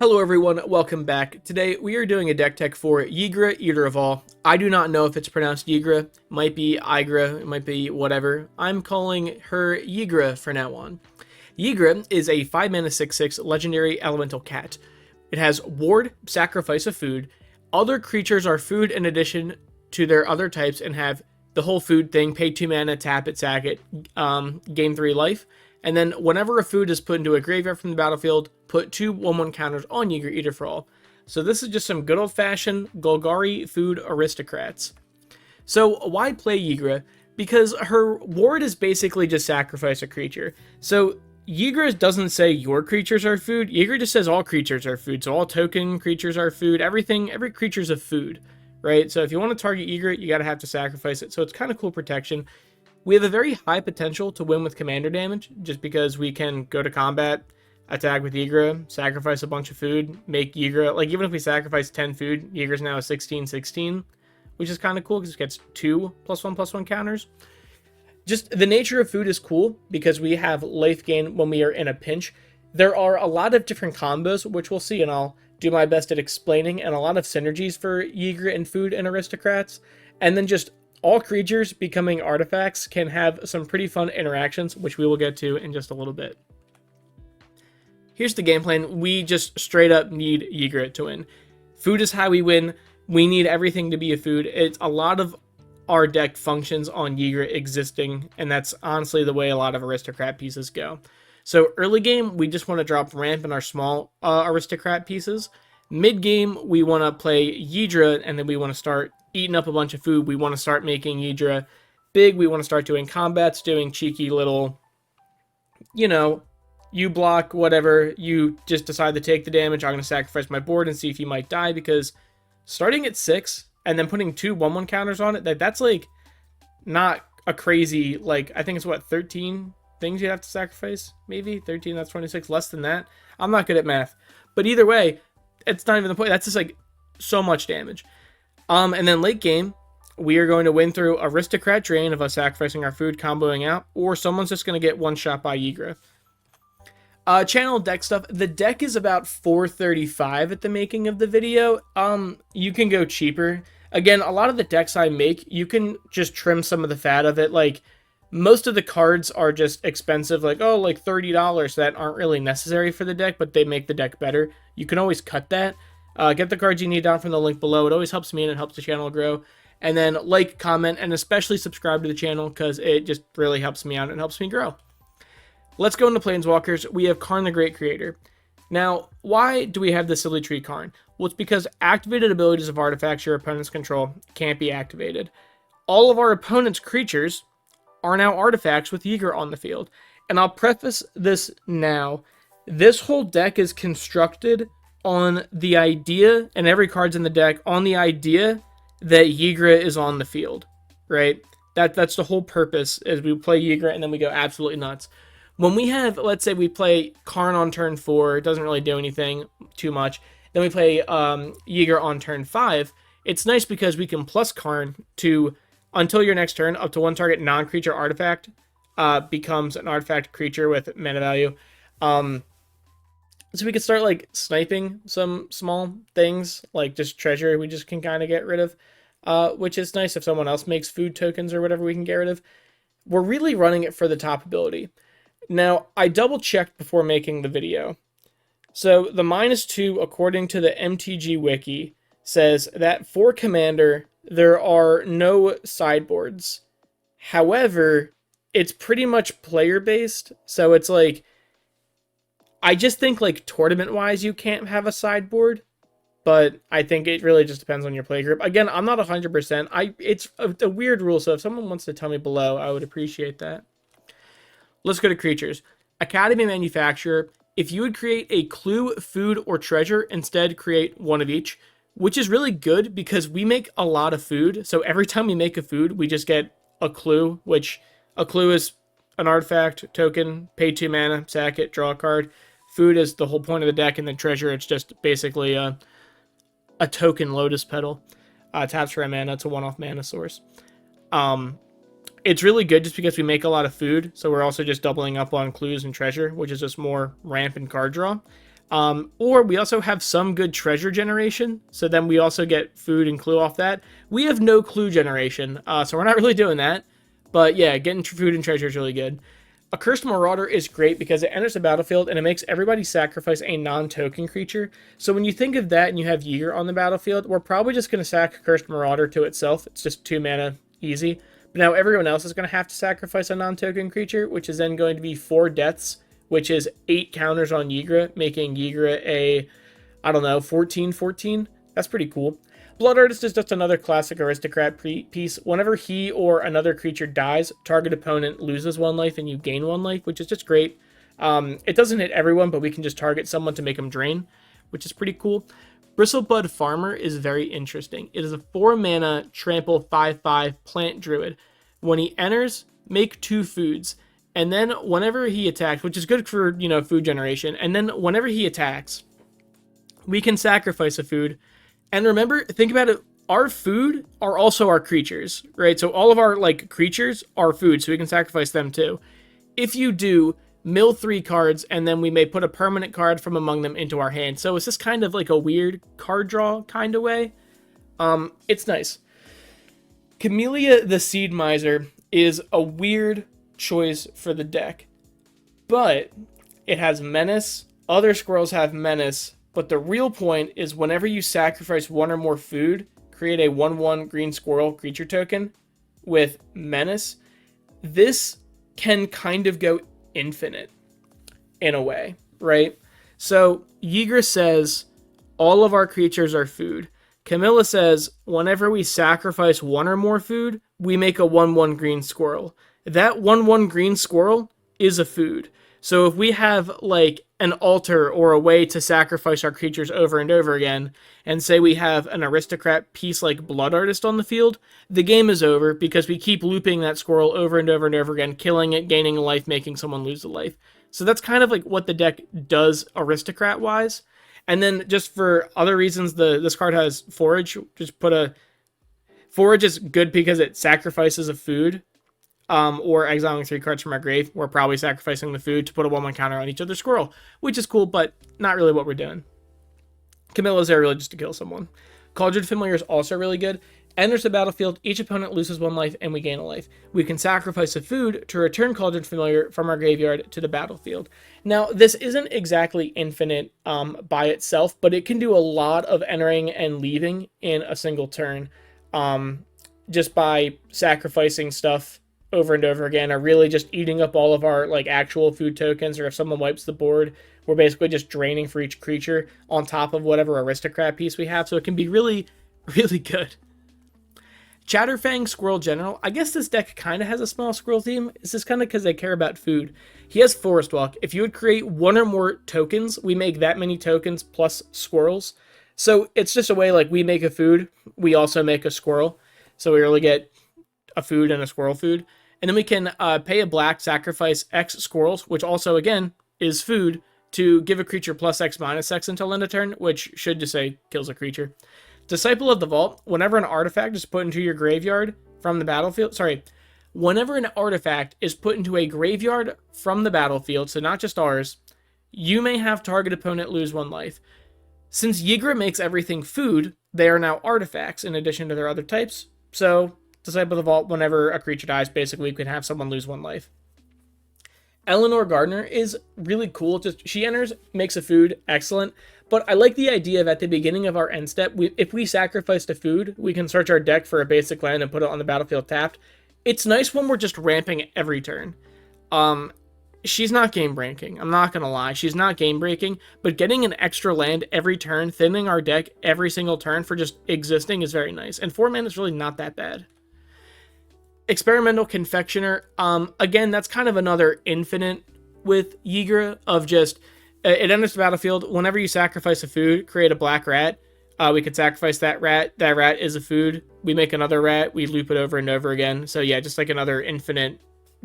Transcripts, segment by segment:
Hello everyone, welcome back. Today we are doing a deck tech for Ygra, Eater of All. I do not know if it's pronounced Ygra, it might be Ygra, it might be whatever. I'm calling her Ygra for now on. Ygra is a 5-mana 6/6 legendary elemental cat. It has Ward, Sacrifice of Food. Other creatures are food in addition to their other types and have the whole food thing, pay 2 mana, tap it, sack it, gain 3 life. And then whenever a food is put into a graveyard from the battlefield, put 2 1/1 counters on Ygra Eater for All. So this is just some good old-fashioned Golgari food aristocrats. So why play Ygra? Because her ward is basically just sacrifice a creature. So Ygra doesn't say your creatures are food. Ygra just says all creatures are food. So all token creatures are food. Every creature's a food, right? So if you want to target Ygra, you gotta have to sacrifice it. So it's kind of cool protection. We have a very high potential to win with commander damage, just because we can go to combat, attack with Ygra, sacrifice a bunch of food, make Ygra, like even if we sacrifice 10 food, Ygra's now a 16/16, which is kind of cool because it gets 2 +1/+1 counters. Just the nature of food is cool because we have life gain when we are in a pinch. There are a lot of different combos, which we'll see, and I'll do my best at explaining, and a lot of synergies for Ygra and food and aristocrats. And then just all creatures becoming artifacts can have some pretty fun interactions, which we will get to in just a little bit. Here's the game plan. We just straight up need Ygra to win. Food is how we win. We need everything to be a food. It's a lot of our deck functions on Ygra existing, and that's honestly the way a lot of aristocrat pieces go. So early game, we just want to drop ramp in our small aristocrat pieces. Mid game, we want to play Ygra, and then we want to start eating up a bunch of food. We want to start making Ygra big. We want to start doing combats, doing cheeky little, you block, whatever. You just decide to take the damage. I'm going to sacrifice my board and see if you might die, because starting at 6 and then putting 2 1/1 counters on it, that's like not a crazy, like, I think it's what, 13 things you have to sacrifice? Maybe 13, that's 26, less than that. I'm not good at math. But either way, it's not even the point. That's just like so much damage. And then late game, we are going to win through Aristocrat Drain of us sacrificing our food, comboing out, or someone's just going to get one shot by Ygra. Channel deck stuff. The deck is about $435 at the making of the video. You can go cheaper. Again, a lot of the decks I make, you can just trim some of the fat of it. Like, most of the cards are just expensive, like, oh, like $30 that aren't really necessary for the deck, but they make the deck better. You can always cut that. Get the cards you need down from the link below. It always helps me and it helps the channel grow. And then like, comment, and especially subscribe to the channel because it just really helps me out and helps me grow. Let's go into Plainswalkers. We have Karn the Great Creator. Now, why do we have the Silly Tree Karn? Well, it's because activated abilities of artifacts your opponents control can't be activated. All of our opponent's creatures are now artifacts with Ygra on the field. And I'll preface this now. This whole deck is constructed on the idea, and every card's in the deck, on the idea that Ygra is on the field, right? That's the whole purpose, is we play Ygra and then we go absolutely nuts. When we have, let's say we play Karn on turn 4, it doesn't really do anything too much. Then we play Ygra on turn 5. It's nice because we can plus Karn to, until your next turn, up to 1 target non-creature artifact becomes an artifact creature with mana value. So we could start like sniping some small things, like just treasure we just can kind of get rid of, which is nice if someone else makes food tokens or whatever we can get rid of. We're really running it for the top ability. Now, I double checked before making the video. So the -2, according to the MTG wiki, says that for Commander, there are no sideboards. However, it's pretty much player-based, so it's like, I just think, like, tournament-wise, you can't have a sideboard, but I think it really just depends on your play group. Again, I'm not 100%. It's a weird rule, so if someone wants to tell me below, I would appreciate that. Let's go to creatures. Academy Manufacturer. If you would create a clue, food, or treasure, instead create one of each, which is really good because we make a lot of food. So every time we make a food, we just get a clue, which a clue is an artifact token, pay 2 mana, sack it, draw a card. Food is the whole point of the deck, and then treasure, it's just basically a token lotus petal. Taps for a mana, it's a one-off mana source. It's really good just because we make a lot of food, so we're also just doubling up on clues and treasure, which is just more ramp and card draw. Or we also have some good treasure generation, so then we also get food and clue off that. We have no clue generation, so we're not really doing that. But yeah, getting food and treasure is really good. A Cursed Marauder is great because it enters the battlefield and it makes everybody sacrifice a non-token creature. So when you think of that and you have Ygra on the battlefield, we're probably just going to sack Cursed Marauder to itself. It's just 2 mana, easy. But now everyone else is going to have to sacrifice a non-token creature, which is then going to be 4 deaths, which is 8 counters on Ygra, making Ygra a, I don't know, 14/14. That's pretty cool. Blood Artist is just another classic Aristocrat piece. Whenever he or another creature dies, target opponent loses 1 life and you gain 1 life, which is just great. It doesn't hit everyone, but we can just target someone to make them drain, which is pretty cool. Bristlebud Farmer is very interesting. It is a 4 mana trample 5/5 plant druid. When he enters, make 2 foods. And then whenever he attacks, which is good for, food generation, and then whenever he attacks, we can sacrifice a food. And remember, think about it, our food are also our creatures, right? So all of our, creatures are food, so we can sacrifice them too. If you do, mill 3 cards, and then we may put a permanent card from among them into our hand. So it's just kind of like a weird card draw kind of way. It's nice. Camellia the Seed Miser is a weird choice for the deck, but it has Menace. Other squirrels have Menace. But the real point is whenever you sacrifice 1 or more food, create a 1/1 green squirrel creature token with Menace. This can kind of go infinite in a way, right? So Ygra says all of our creatures are food. Camilla says whenever we sacrifice 1 or more food, we make a 1/1 green squirrel. That 1/1 green squirrel is a food. So if we have an altar or a way to sacrifice our creatures over and over again, and say we have an Aristocrat piece like Blood Artist on the field, the game is over because we keep looping that squirrel over and over and over again, killing it, gaining a life, making someone lose a life. So that's kind of what the deck does Aristocrat-wise. And then just for other reasons, this card has Forage. Just put a... Forage is good because it sacrifices a food. Or exiling 3 cards from our grave. We're probably sacrificing the food to put a 1/1 counter on each other squirrel, which is cool, but not really what we're doing. Camilla's there really just to kill someone. Cauldron Familiar is also really good. Enters the battlefield, each opponent loses 1 life, and we gain a life. We can sacrifice a food to return Cauldron Familiar from our graveyard to the battlefield. Now, this isn't exactly infinite by itself, but it can do a lot of entering and leaving in a single turn, just by sacrificing stuff over and over again, or really just eating up all of our actual food tokens, or if someone wipes the board, we're basically just draining for each creature on top of whatever Aristocrat piece we have, so it can be really, really good. Chatterfang Squirrel General, I guess this deck kind of has a small squirrel theme. It's just kind of because they care about food. He has Forest Walk. If you would create 1 or more tokens, we make that many tokens plus squirrels. So it's just a way we make a food, we also make a squirrel. So we really get a food and a squirrel food. And then we can pay a black, sacrifice X squirrels, which also, again, is food, to give a creature plus X minus X until end of turn, which should just say kills a creature. Disciple of the Vault, whenever an artifact is put into your graveyard from the battlefield, whenever an artifact is put into a graveyard from the battlefield, so not just ours, you may have target opponent lose 1 life. Since Ygra makes everything food, they are now artifacts in addition to their other types, so Disciple of the Vault, whenever a creature dies, basically, we can have someone lose 1 life. Eleanor Gardner is really cool. She enters, makes a food, excellent. But I like the idea of at the beginning of our end step, if we sacrificed a food, we can search our deck for a basic land and put it on the battlefield tapped. It's nice when we're just ramping every turn. She's not game breaking. I'm not going to lie. She's not game breaking. But getting an extra land every turn, thinning our deck every single turn for just existing is very nice. And 4 mana is really not that bad. Experimental Confectioner, again, that's kind of another infinite with Ygra of just, it enters the battlefield. Whenever you sacrifice a food, create a black rat. We could sacrifice that rat. That rat is a food. We make another rat. We loop it over and over again. So yeah, just another infinite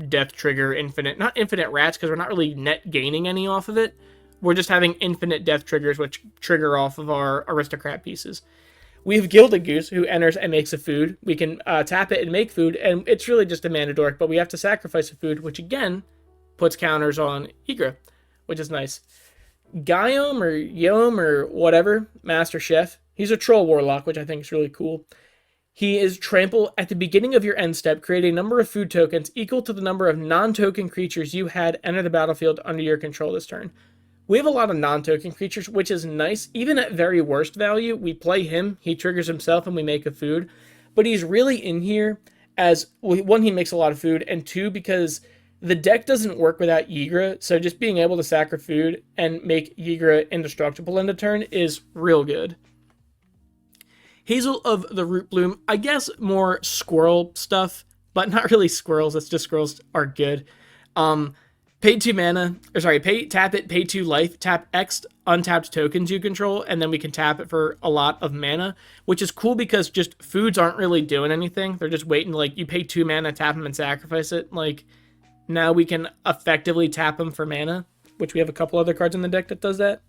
death trigger, not infinite rats, because we're not really net gaining any off of it. We're just having infinite death triggers, which trigger off of our Aristocrat pieces. We have Gilded Goose, who enters and makes a food. We can tap it and make food, and it's really just a mana dork, but we have to sacrifice a food, which again puts counters on Ygra, which is nice. Guillaume or Yom or whatever, Master Chef. He's a troll warlock, which I think is really cool. He is trample. At the beginning of your end step, create a number of food tokens equal to the number of non-token creatures you had enter the battlefield under your control this turn. We have a lot of non-token creatures, which is nice. Even at very worst value, we play him, he triggers himself, and we make a food. But he's really in here as, one, he makes a lot of food, and two, because the deck doesn't work without Ygra, so just being able to sack food and make Ygra indestructible in the turn is real good. Hazel of the Root Bloom, I guess more squirrel stuff, but not really squirrels, it's just squirrels are good. Pay 2 mana, or sorry, tap it, pay 2 life, tap X untapped tokens you control, and then we can tap it for a lot of mana, which is cool because just foods aren't really doing anything. They're just waiting, like, you pay 2 mana, tap them, and sacrifice it. Like, now we can effectively tap them for mana, which we have a couple other cards in the deck that does that.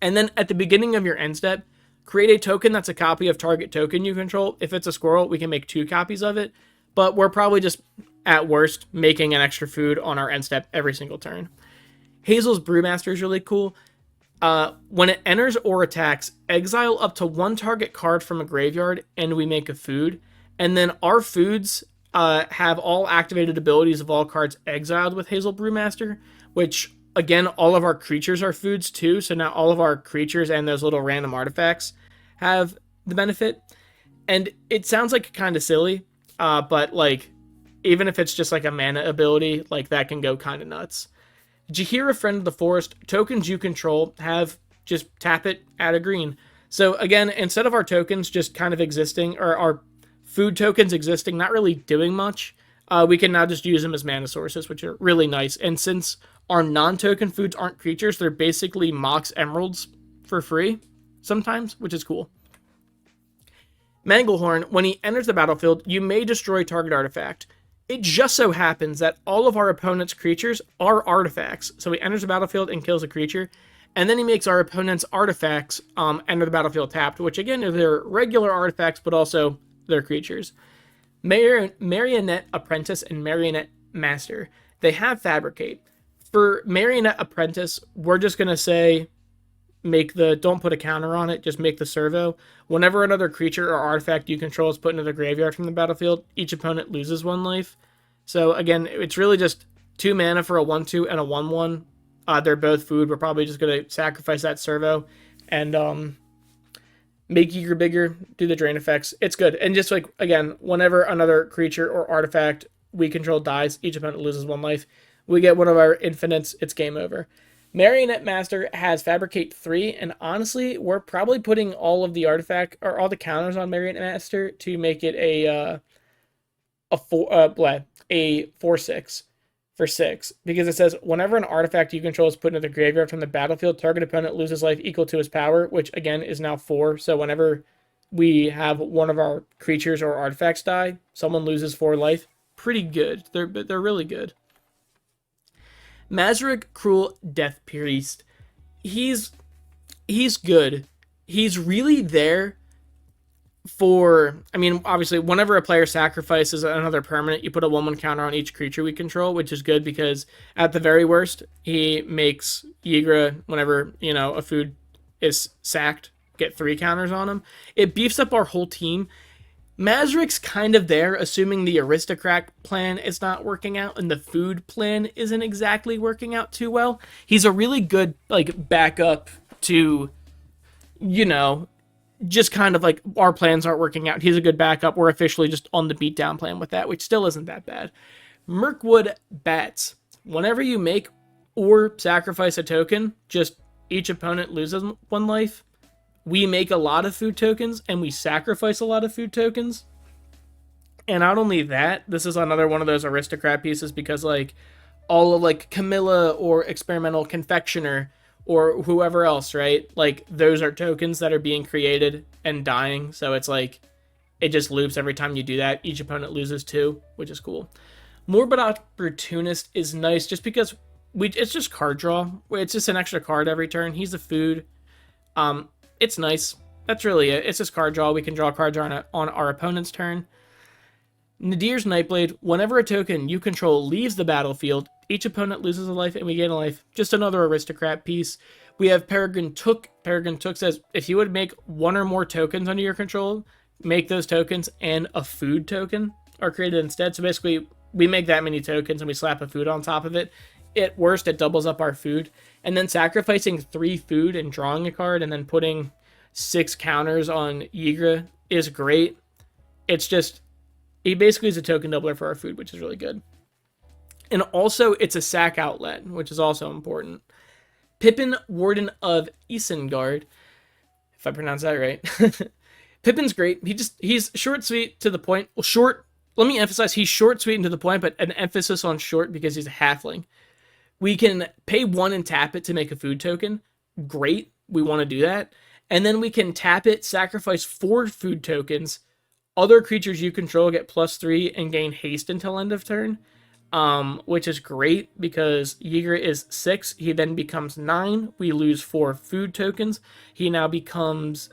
And then at the beginning of your end step, create a token that's a copy of target token you control. If it's a squirrel, we can make 2 copies of it, but we're probably just, at worst, making an extra food on our end step every single turn. Hazel's Brewmaster is really cool. When it enters or attacks, exile up to 1 target card from a graveyard, and we make a food. And then our foods have all activated abilities of all cards exiled with Hazel Brewmaster, which, again, all of our creatures are foods too, so now all of our creatures and those little random artifacts have the benefit. And it sounds like kind of silly, but, like, even if it's just like a mana ability, like, that can go kind of nuts. Jaheira, Friend of the Forest, tokens you control have just tap it, add a green. So again, instead of our tokens just kind of existing, or our food tokens existing, not really doing much, we can now just use them as mana sources, which are really nice. And since our non-token foods aren't creatures, they're basically Mox Emeralds for free sometimes, which is cool. Manglehorn, when he enters the battlefield, you may destroy target artifact. It just so happens that all of our opponent's creatures are artifacts. So he enters the battlefield and kills a creature, and then he makes our opponent's artifacts enter the battlefield tapped, which again are their regular artifacts, but also their creatures. Marionette Apprentice and Marionette Master, they have Fabricate. For Marionette Apprentice, we're just going to say, don't put a counter on it, just make the servo. Whenever another creature or artifact you control is put into the graveyard from the battlefield, each opponent loses 1 life. So again, it's really just 2 mana for a 1/2 and a 1/1. They're both food. We're probably just going to sacrifice that servo and make Ygra bigger, do the drain effects. It's good. And just like, again, whenever another creature or artifact we control dies, each opponent loses 1 life. We get one of our infinites, it's game over. Marionette Master has Fabricate 3, and honestly, we're probably putting all of the artifact or all the counters on Marionette Master to make it a 4/6 for 6, because it says whenever an artifact you control is put into the graveyard from the battlefield, target opponent loses life equal to his power, which again is now 4. So whenever we have one of our creatures or artifacts die, someone loses 4 life. Pretty good. They're really good. Masri Cruel, Death Priest. He's good. He's really there for, I mean, obviously, whenever a player sacrifices another permanent, you put a 1/1 counter on each creature we control, which is good because at the very worst, he makes Ygra, whenever, a food is sacked, get 3 counters on him. It beefs up our whole team. Masric's kind of there, assuming the Aristocrat plan is not working out and the food plan isn't exactly working out too well. He's a really good, backup to, just kind of like our plans aren't working out. He's a good backup. We're officially just on the beatdown plan with that, which still isn't that bad. Mirkwood Bats. Whenever you make or sacrifice a token, just each opponent loses 1 life. We make a lot of food tokens, and we sacrifice a lot of food tokens. And not only that, this is another one of those Aristocrat pieces, because, all of, Camilla or Experimental Confectioner or whoever else, right? Those are tokens that are being created and dying, so it's it just loops every time you do that. Each opponent loses 2, which is cool. Morbid Opportunist is nice, just because it's just card draw. It's just an extra card every turn. He's a food. It's nice. That's really it. It's just card draw. We can draw cards on our opponent's turn. Nadir's Nightblade, whenever a token you control leaves the battlefield, each opponent loses a life and we gain a life. Just another aristocrat piece. We have Paragan Tuk. Paragan Tuk says, if you would make one or more tokens under your control, make those tokens and a food token are created instead. So basically, we make that many tokens and we slap a food on top of it. At worst, it doubles up our food. And then sacrificing 3 food and drawing a card and then putting 6 counters on Ygra is great. It's just, he basically is a token doubler for our food, which is really good. And also, it's a sack outlet, which is also important. Pippin, Warden of Isengard, if I pronounce that right. Pippin's great. He's short, sweet, to the point. Well, short, let me emphasize, he's short, sweet, and to the point, but an emphasis on short because he's a halfling. We can pay 1 and tap it to make a food token. Great. We want to do that. And then we can tap it, sacrifice 4 food tokens. Other creatures you control get +3 and gain haste until end of turn. Which is great because Ygra is 6. He then becomes 9. We lose 4 food tokens. He now becomes,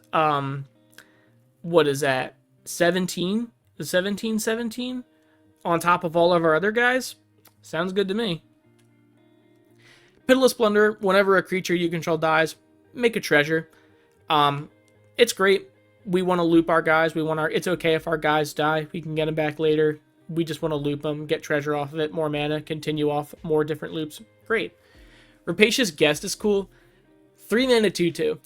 what is that? 17? 17 on top of all of our other guys? Sounds good to me. Pitiless Plunderer, whenever a creature you control dies, make a treasure. It's great. We want to loop our guys. It's okay if our guys die. We can get them back later. We just want to loop them, get treasure off of it, more mana, continue off more different loops. Great. Rapacious Guest is cool. 3 mana 2/2.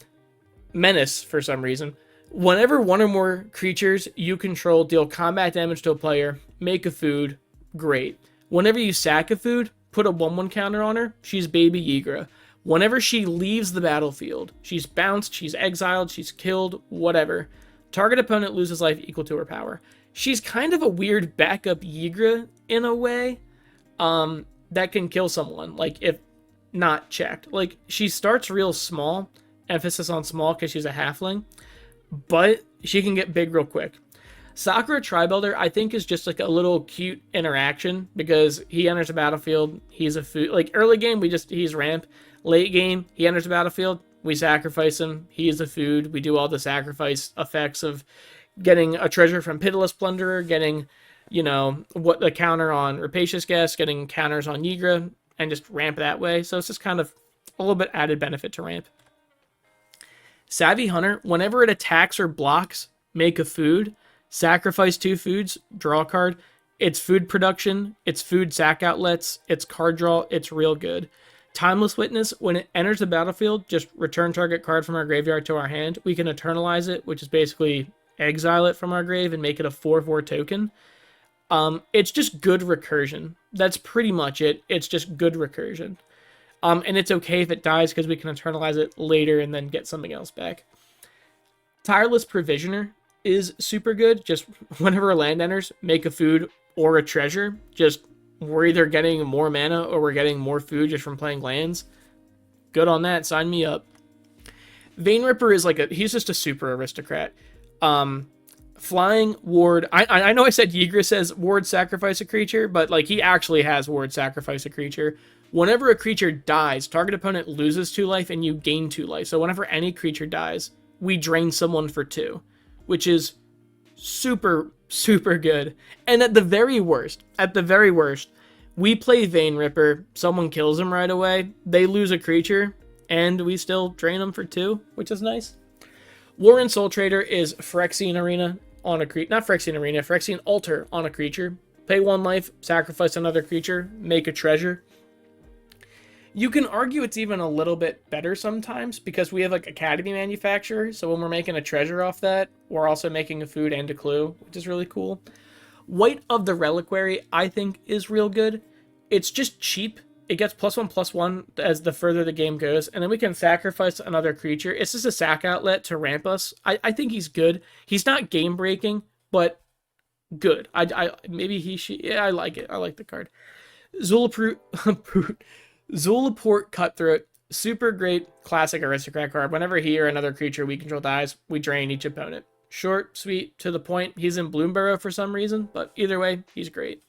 Menace, for some reason. Whenever 1 or more creatures you control deal combat damage to a player, make a food. Great. Whenever you sack a food, put a 1/1 counter on her. She's Baby Ygra. Whenever she leaves the battlefield, she's bounced, she's exiled, she's killed, whatever. Target opponent loses life equal to her power. She's kind of a weird backup Ygra in a way, that can kill someone, like, if not checked. Like, she starts real small, emphasis on small because she's a halfling, but she can get big real quick. Sakura Tribuilder, I think, is just like a little cute interaction because he enters the battlefield, he's a food. Like, early game, he's ramp. Late game, he enters the battlefield, we sacrifice him, he is a food. We do all the sacrifice effects of getting a treasure from Pitiless Plunderer, getting, what the counter on Rapacious Guest, getting counters on Ygra, and just ramp that way. So it's just kind of a little bit added benefit to ramp. Savvy Hunter, whenever it attacks or blocks, make a food, sacrifice 2 foods, draw a card. It's food production, it's food sack outlets, it's card draw, it's real good. Timeless Witness, when it enters the battlefield, just return target card from our graveyard to our hand. We can eternalize it, which is basically exile it from our grave and make it a 4/4 token. It's just good recursion. That's pretty much it. It's just good recursion. And it's okay if it dies because we can internalize it later and then get something else back. Tireless Provisioner is super good. Just whenever a land enters, make a food or a treasure. Just we're either getting more mana or we're getting more food just from playing lands. Good on that. Sign me up. Vein Ripper is he's just a super aristocrat. Flying Ward. I know I said Ygra says Ward sacrifice a creature, but he actually has Ward sacrifice a creature. Whenever a creature dies, target opponent loses 2 life and you gain 2 life. So whenever any creature dies, we drain someone for 2, which is super, super good. And at the very worst, we play Vein Ripper, someone kills him right away, they lose a creature, and we still drain them for 2, which is nice. War and Soul Trader is Phyrexian Arena on a creature, not Phyrexian Arena, Phyrexian Altar on a creature. Pay 1 life, sacrifice another creature, make a treasure. You can argue it's even a little bit better sometimes because we have Academy Manufacturer, so when we're making a treasure off that, we're also making a food and a clue, which is really cool. White of the Reliquary, I think, is real good. It's just cheap. It gets +1/+1 as the further the game goes, and then we can sacrifice another creature. It's just a sack outlet to ramp us. I think he's good. He's not game breaking, but good. Maybe he should. Yeah, I like it. I like the card. Zulaport Cutthroat, super great classic aristocrat card. Whenever he or another creature we control dies, we drain each opponent. Short, sweet, to the point. He's in Bloomburrow for some reason, but either way, he's great.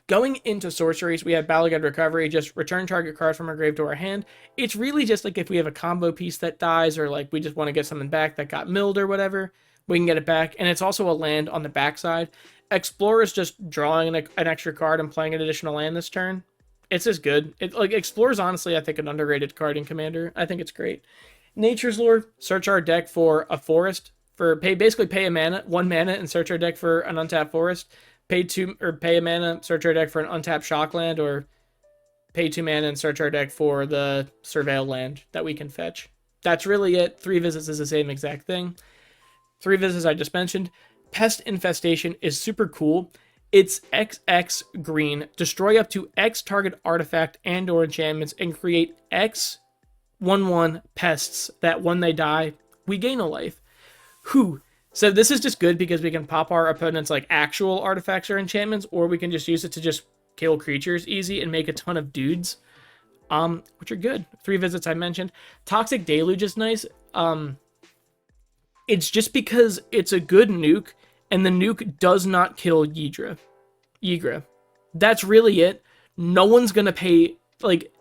Going into sorceries, we have Balagad Recovery, just return target card from our grave to our hand. It's really just if we have a combo piece that dies or we just want to get something back that got milled or whatever, we can get it back. And it's also a land on the backside. Explore is just drawing an extra card and playing an additional land this turn. It's just good. Like Explore is honestly, I think, an underrated card in Commander. I think it's great. Nature's Lore, search our deck for a forest. Basically pay a mana, 1 mana, and search our deck for an untapped forest. Pay a mana, search our deck for an untapped shockland, or pay 2 mana and search our deck for the surveil land that we can fetch. That's really it. 3 visits is the same exact thing. 3 visits I just mentioned. Pest Infestation is super cool. It's XX green. Destroy up to X target artifact and or enchantments and create X 1/1 pests that when they die, we gain a life. Whew. So this is just good because we can pop our opponents like actual artifacts or enchantments, or we can just use it to just kill creatures easy and make a ton of dudes, which are good. 3 visits I mentioned. Toxic Deluge is nice. It's just because it's a good nuke, and the nuke does not kill Ygra. That's really it. No one's gonna pay, like,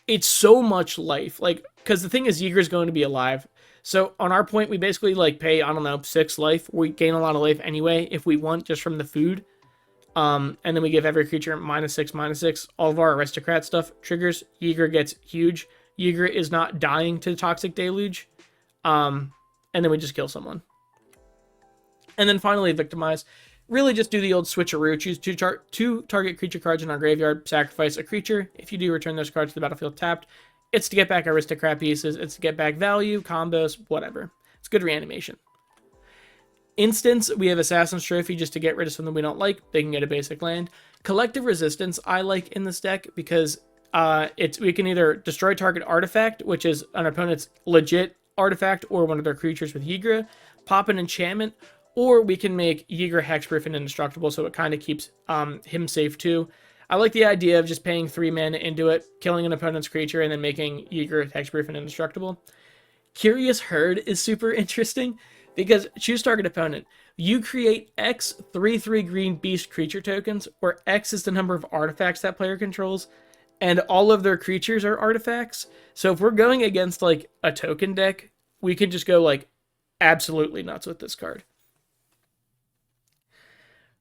it's so much life. Like, because the thing is, Ygra's going to be alive. So on our point, we basically, like, pay, I don't know, 6 life. We gain a lot of life anyway, if we want, just from the food. And then we give every creature -6/-6. All of our aristocrat stuff triggers. Ygra gets huge. Ygra is not dying to Toxic Deluge. And then we just kill someone. And then finally, Victimize. Really just do the old switcheroo. Choose 2 target creature cards in our graveyard. Sacrifice a creature. If you do, return those cards to the battlefield tapped. It's to get back aristocrat pieces. It's to get back value, combos, whatever. It's good reanimation. Instance, we have Assassin's Trophy just to get rid of something we don't like. They can get a basic land. Collective Resistance I like in this deck because we can either destroy target artifact, which is an opponent's legit artifact or one of their creatures with Ygra, pop an enchantment, or we can make Ygra hexproof and indestructible, so it kind of keeps him safe too. I like the idea of just paying 3 mana into it, killing an opponent's creature, and then making Ygra hexproof and indestructible. Curious Herd is super interesting because choose target opponent. You create X 3/3 green beast creature tokens, where X is the number of artifacts that player controls, and all of their creatures are artifacts. So if we're going against like a token deck, we can just go like absolutely nuts with this card.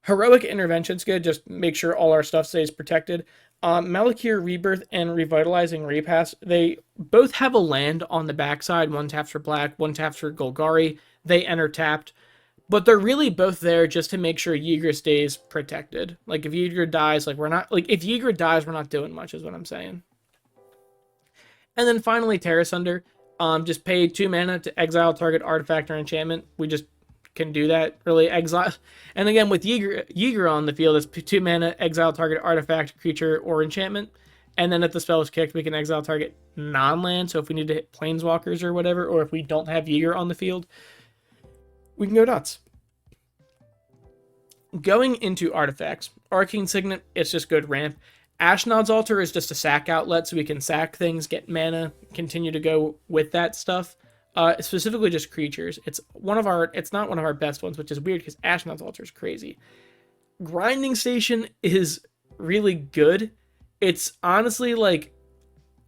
Heroic Intervention's good, just make sure all our stuff stays protected. Malakir Rebirth and Revitalizing Repass, they both have a land on the backside. 1 taps for black, 1 taps for Golgari. They enter tapped, but they're really both there just to make sure Ygra stays protected. Like if Ygra dies, if Ygra dies, we're not doing much, is what I'm saying. And then finally, Terra Sunder. Just pay 2 mana to exile target artifact or enchantment. We just can do that, really. Exile. And again, with Ygra on the field, it's 2 mana, exile target artifact, creature, or enchantment. And then if the spell is kicked, we can exile target non-land. So if we need to hit Plainswalkers or whatever, or if we don't have Ygra on the field, we can go nuts. Going into artifacts, Arcane Signet, it's just good ramp. Ashnod's Altar is just a sack outlet, so we can sack things, get mana, continue to go with that stuff. Specifically just creatures. It's not one of our best ones, which is weird because Ashnod's Altar is crazy. Grinding Station is really good. It's honestly like,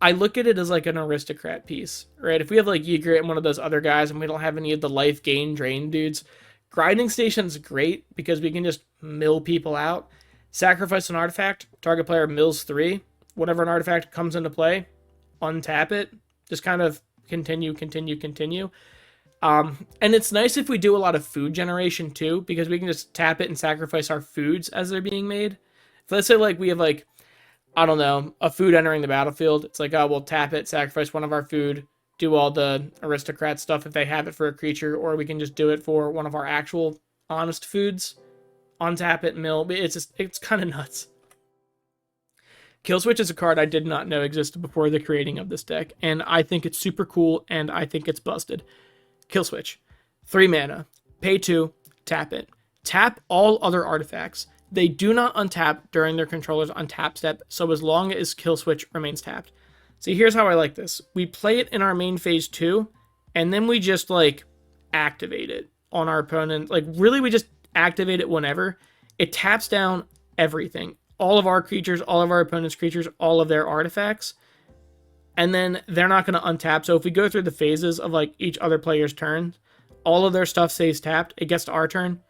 I look at it as like an aristocrat piece, right? If we have like Ygra and one of those other guys and we don't have any of the life gain drain dudes, Grinding Station's great because we can just mill people out. Sacrifice an artifact, target player mills 3. Whatever an artifact comes into play, untap it. Just kind of continue. And it's nice if we do a lot of food generation too, because we can just tap it and sacrifice our foods as they're being made. If let's say like we have like, I don't know, a food entering the battlefield, it's like, oh, we'll tap it, sacrifice one of our food, do all the aristocrat stuff if they have it for a creature, or we can just do it for one of our actual honest foods, untap it, mill. It's kind of nuts. Killswitch is a card I did not know existed before the creating of this deck, and I think it's super cool, and I think it's busted. Killswitch, 3 mana, pay 2, tap it. Tap all other artifacts. They do not untap during their controller's untap step, so as long as Killswitch remains tapped. See, here's how I like this. We play it in our main phase 2, and then we just, like, activate it on our opponent. Like, really, we just activate it whenever. It taps down everything. All of our creatures, all of our opponent's creatures, all of their artifacts. And then they're not going to untap. So if we go through the phases of, like, each other player's turn, all of their stuff stays tapped. It gets to our turn.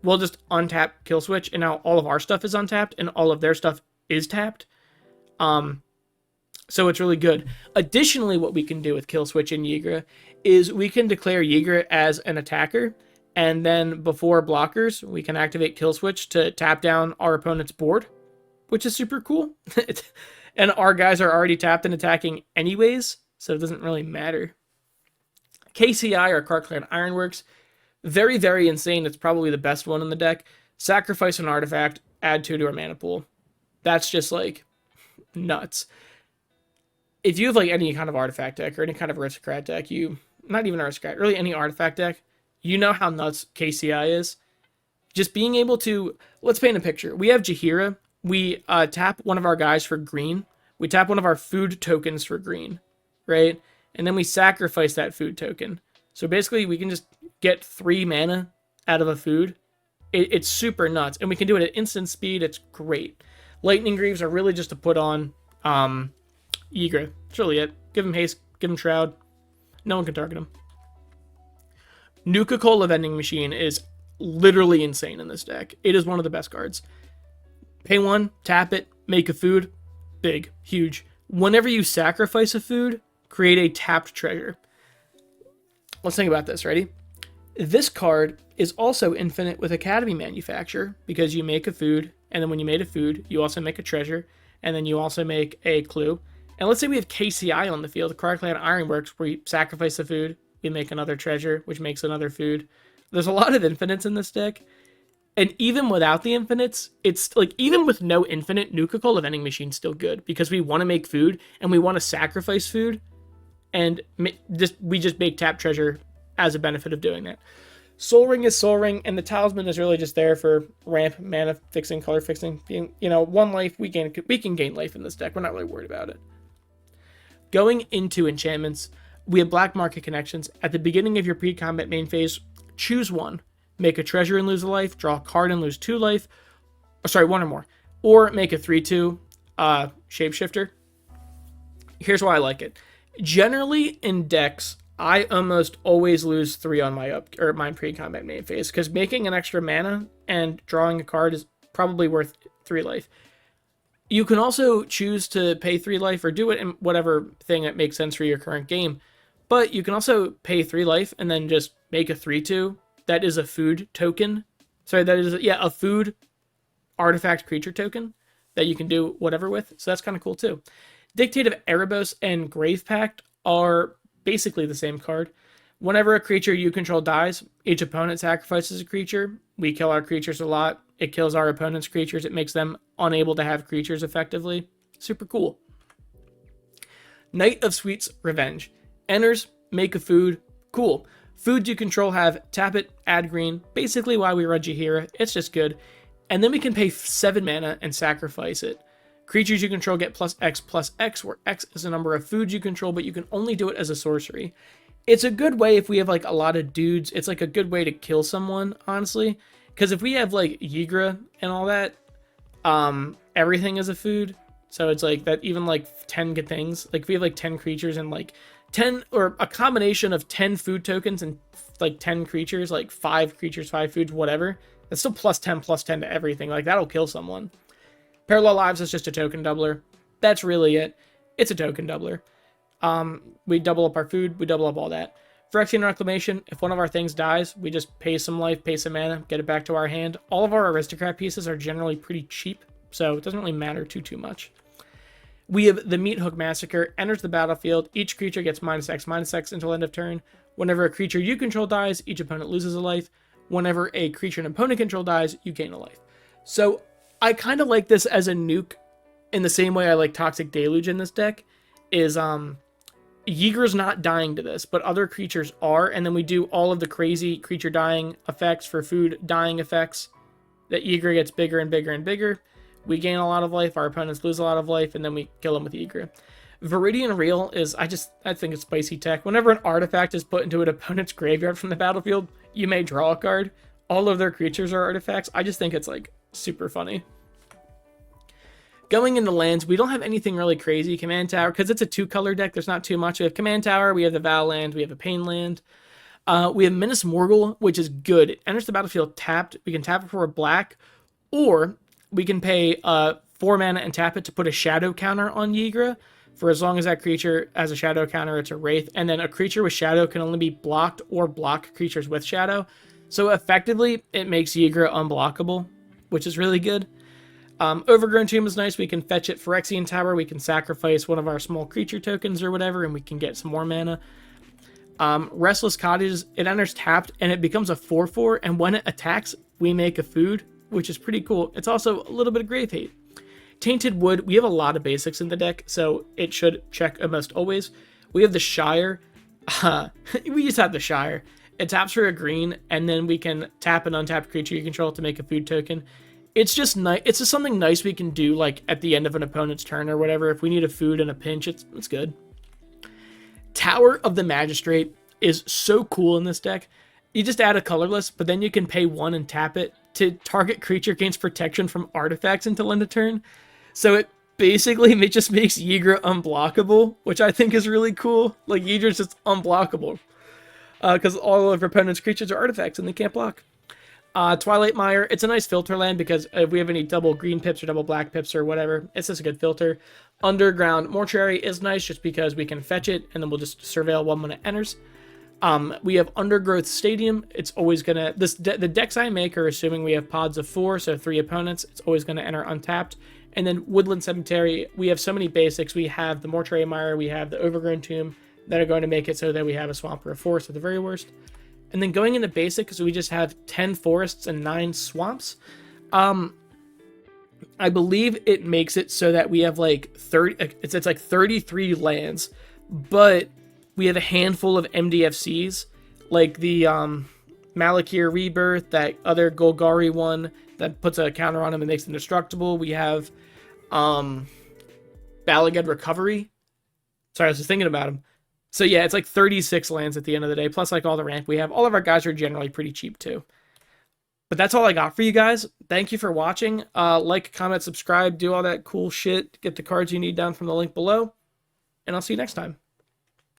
We'll just untap kill switch, and now all of our stuff is untapped, and all of their stuff is tapped. So it's really good. Additionally, what we can do with kill switch in Ygra is we can declare Ygra as an attacker, and then before blockers, we can activate kill switch to tap down our opponent's board, which is super cool. And our guys are already tapped and attacking anyways, so it doesn't really matter. KCI, or Card Clan Ironworks, very, very insane. It's probably the best one in the deck. Sacrifice an artifact, add 2 to our mana pool. That's just like nuts. If you have like any kind of artifact deck or any kind of aristocrat deck, not even aristocrat, really any artifact deck, you know how nuts KCI is. Just being able to, let's paint a picture. We have Jaheira. We tap one of our guys for green. We tap one of our food tokens for green, right? And then we sacrifice that food token. So basically, we can just get 3 mana out of a food. It's super nuts. And we can do it at instant speed. It's great. Lightning Greaves are really just to put on Ygra. That's really it. Give him haste. Give him shroud. No one can target him. Nuka-Cola Vending Machine is literally insane in this deck. It is one of the best cards. Pay 1, tap it, make a food. Big, huge. Whenever you sacrifice a food, create a tapped treasure. Let's think about this. Ready? This card is also infinite with Academy Manufacture because you make a food, and then when you made a food, you also make a treasure, and then you also make a clue. And let's say we have KCI on the field, Card Clan Ironworks, where you sacrifice a food, we make another treasure, which makes another food. There's a lot of infinites in this deck. And even without the infinites, it's like, even with no infinite, Nuka-Cola Vending Machine's still good because we want to make food and we want to sacrifice food, and we just make tap treasure as a benefit of doing that. Soul Ring is Soul Ring, and the Talisman is really just there for ramp, mana fixing, color fixing. You know, 1 life, we can gain life in this deck. We're not really worried about it. Going into enchantments, we have Black Market Connections. At the beginning of your pre-combat main phase, choose 1. Make a treasure and lose a life, draw a card and lose 2 life. Oh, sorry, 1 or more. Or make a 3/2 shapeshifter. Here's why I like it. Generally in decks, I almost always lose 3 on my pre-combat main phase, because making an extra mana and drawing a card is probably worth 3 life. You can also choose to pay 3 life or do it in whatever thing that makes sense for your current game. But you can also pay 3 life and then just make a 3/2. That is a food token. Sorry, that is, a food artifact creature token that you can do whatever with. So that's kind of cool too. Dictate of Erebos and Grave Pact are basically the same card. Whenever a creature you control dies, each opponent sacrifices a creature. We kill our creatures a lot. It kills our opponent's creatures. It makes them unable to have creatures effectively. Super cool. Knight of Sweet's Revenge. Enters, make a food. Cool. Foods you control have tap it, add green. Basically why we run Jaheira. It's just good. And then we can pay 7 mana and sacrifice it. Creatures you control get +X, where X is the number of foods you control, but you can only do it as a sorcery. It's a good way if we have like a lot of dudes. It's like a good way to kill someone, honestly. Because if we have like Ygra and all that, everything is a food. So it's like that, even like 10 good things. Like if we have like 10 creatures and like 10, or a combination of 10 food tokens and like 10 creatures, like 5 creatures, 5 foods, whatever. That's still +10/+10 to everything. Like that'll kill someone. Parallel Lives is just a token doubler. That's really it. It's a token doubler. We double up our food. We double up all that. Phyrexian Reclamation, if one of our things dies, we just pay some life, pay some mana, get it back to our hand. All of our Aristocrat pieces are generally pretty cheap, so it doesn't really matter too much. We have the Meat Hook Massacre. Enters the battlefield. Each creature gets -X until end of turn. Whenever a creature you control dies, each opponent loses a life. Whenever a creature an opponent control dies, you gain a life. So I kind of like this as a nuke in the same way I like Toxic Deluge in this deck. Is Ygra's not dying to this, but other creatures are, and then we do all of the crazy creature dying effects for food dying effects. That Ygra gets bigger and bigger and bigger. We gain a lot of life, our opponents lose a lot of life, and then we kill them with Ygra. Viridian Reel is, I think it's spicy tech. Whenever an artifact is put into an opponent's graveyard from the battlefield, you may draw a card. All of their creatures are artifacts. I just think it's like super funny. Going into lands, we don't have anything really crazy. Command Tower, because it's a 2-color deck, there's not too much. We have Command Tower, we have the Val land, we have a Pain land. We have Menace Morgul, which is good. It enters the battlefield tapped. We can tap it for a black, or we can pay 4 mana and tap it to put a shadow counter on Ygra. For as long as that creature has a shadow counter, it's a wraith. And then a creature with shadow can only be blocked or block creatures with shadow. So effectively, it makes Ygra unblockable, which is really good. Overgrown Tomb is nice. We can fetch it Phyrexian Tower. We can sacrifice one of our small creature tokens or whatever, and we can get some more mana. Restless Cottages, it enters tapped, and it becomes a 4/4, and when it attacks, we make a food, which is pretty cool. It's also a little bit of Grave Hate. Tainted Wood, we have a lot of basics in the deck, so it should check almost always. We have the Shire. We just have the Shire. It taps for a green, and then we can tap an untapped creature you control to make a food token. It's just nice. It's just something nice we can do like at the end of an opponent's turn or whatever. If we need a food in a pinch, it's good. Tower of the Magistrate is so cool in this deck. You just add a colorless, but then you can pay 1 and tap it to target creature gains protection from artifacts until end of turn. So it basically just makes Ygra unblockable, which I think is really cool. Like, Ygra's just unblockable because all of your opponent's creatures are artifacts and they can't block. Twilight Mire, it's a nice filter land because if we have any double green pips or double black pips or whatever, it's just a good filter. Underground Mortuary is nice just because we can fetch it and then we'll just surveil 1 when it enters. We have Undergrowth Stadium. It's always gonna, the decks I make are assuming we have pods of 4, so 3 opponents. It's always gonna enter untapped. And then Woodland Cemetery, we have so many basics. We have the Mortuary Mire, we have the Overgrown Tomb that are going to make it so that we have a swamp or a forest at the very worst. And then going into basic, so we just have 10 forests and 9 swamps. I believe it makes it so that we have like 30, it's like 33 lands, but we have a handful of MDFCs, like the Malakir Rebirth, that other Golgari one that puts a counter on them and makes them indestructible. We have Balagad Recovery. Sorry, I was just thinking about them. So yeah, it's like 36 lands at the end of the day, plus like all the ramp we have. All of our guys are generally pretty cheap too. But that's all I got for you guys. Thank you for watching. Like, comment, subscribe, do all that cool shit. Get the cards you need down from the link below. And I'll see you next time.